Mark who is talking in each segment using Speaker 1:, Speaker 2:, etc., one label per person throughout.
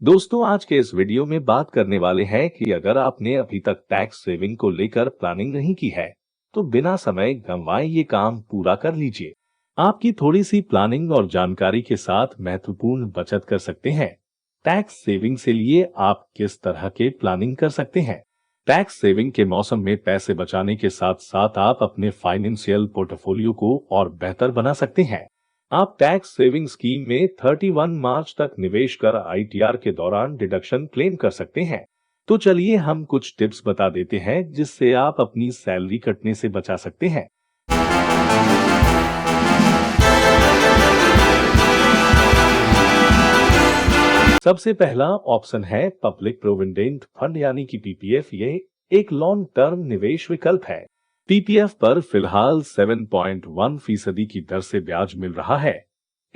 Speaker 1: दोस्तों, आज के इस वीडियो में बात करने वाले हैं कि अगर आपने अभी तक टैक्स सेविंग को लेकर प्लानिंग नहीं की है तो बिना समय गंवाए ये काम पूरा कर लीजिए। आपकी थोड़ी सी प्लानिंग और जानकारी के साथ महत्वपूर्ण बचत कर सकते हैं। टैक्स सेविंग से लिए आप किस तरह के प्लानिंग कर सकते हैं? टैक्स सेविंग के मौसम में पैसे बचाने के साथ साथ आप अपने फाइनेंशियल पोर्टफोलियो को और बेहतर बना सकते हैं। आप टैक्स सेविंग स्कीम में 31 मार्च तक निवेश कर आईटीआर के दौरान डिडक्शन क्लेम कर सकते हैं। तो चलिए हम कुछ टिप्स बता देते हैं जिससे आप अपनी सैलरी कटने से बचा सकते हैं। सबसे पहला ऑप्शन है पब्लिक प्रोविडेंट फंड यानी कि पीपीएफ। ये एक लॉन्ग टर्म निवेश विकल्प है। पीपीएफ पर फिलहाल 7.1% की दर से ब्याज मिल रहा है।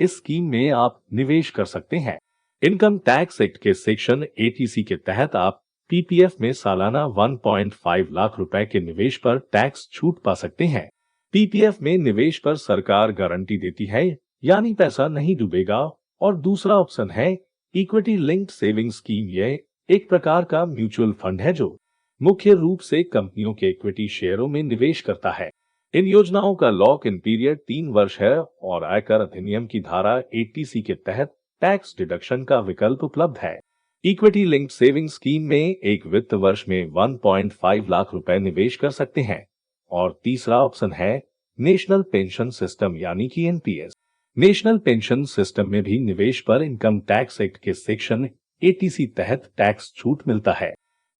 Speaker 1: इस स्कीम में आप निवेश कर सकते हैं। इनकम टैक्स एक्ट के सेक्शन 80C के तहत आप पीपीएफ में सालाना 1.5 लाख रुपए के निवेश पर टैक्स छूट पा सकते हैं। पीपीएफ में निवेश पर सरकार गारंटी देती है, यानी पैसा नहीं डूबेगा। और दूसरा ऑप्शन है इक्विटी लिंक्ड सेविंग स्कीम। यह एक प्रकार का म्यूचुअल फंड है जो मुख्य रूप से कंपनियों के इक्विटी शेयरों में निवेश करता है। इन योजनाओं का लॉक इन पीरियड 3 वर्ष है और आयकर अधिनियम की धारा 80C के तहत टैक्स डिडक्शन का विकल्प उपलब्ध है। इक्विटी लिंक्ड सेविंग स्कीम में एक वित्त वर्ष में 1.5 लाख रुपए निवेश कर सकते हैं। और तीसरा ऑप्शन है नेशनल पेंशन सिस्टम यानी कि एनपीएस। नेशनल पेंशन सिस्टम में भी निवेश पर इनकम टैक्स एक्ट के सेक्शन 80C तहत टैक्स छूट मिलता है।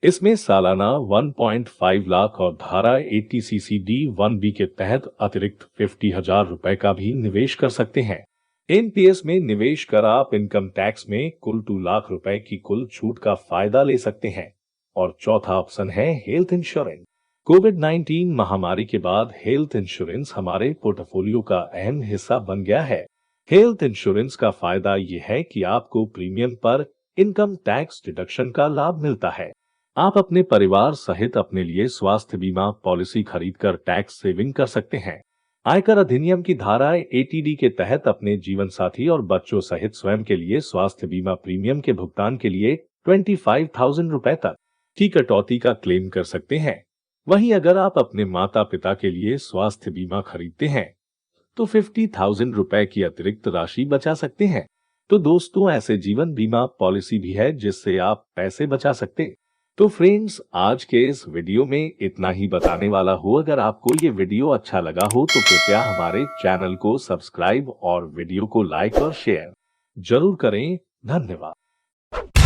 Speaker 1: इसमें सालाना 1.5 लाख और धारा 80CCD1B के तहत अतिरिक्त 50,000 रुपए का भी निवेश कर सकते हैं। एनपीएस में निवेश कर आप इनकम टैक्स में कुल 2 लाख रुपए की कुल छूट का फायदा ले सकते हैं। और चौथा ऑप्शन है हेल्थ इंश्योरेंस। कोविड-19 महामारी के बाद हेल्थ इंश्योरेंस हमारे पोर्टफोलियो का अहम हिस्सा बन गया है। हेल्थ इंश्योरेंस का फायदा यह है कि आपको प्रीमियम पर इनकम टैक्स डिडक्शन का लाभ मिलता है। आप अपने परिवार सहित अपने लिए स्वास्थ्य बीमा पॉलिसी खरीदकर टैक्स सेविंग कर सकते हैं। आयकर अधिनियम की धारा 80D के तहत अपने जीवन साथी और बच्चों सहित स्वयं के लिए स्वास्थ्य बीमा प्रीमियम के भुगतान के लिए 25,000 रुपए तक की कटौती का क्लेम कर सकते हैं। वहीं अगर आप अपने माता पिता के लिए स्वास्थ्य बीमा खरीदते हैं तो 50,000 रुपए की अतिरिक्त राशि बचा सकते हैं। तो दोस्तों, ऐसे जीवन बीमा पॉलिसी भी है जिससे आप पैसे बचा सकते। तो फ्रेंड्स, आज के इस वीडियो में इतना ही बताने वाला हूँ। अगर आपको ये वीडियो अच्छा लगा हो तो कृपया हमारे चैनल को सब्सक्राइब और वीडियो को लाइक और शेयर जरूर करें। धन्यवाद।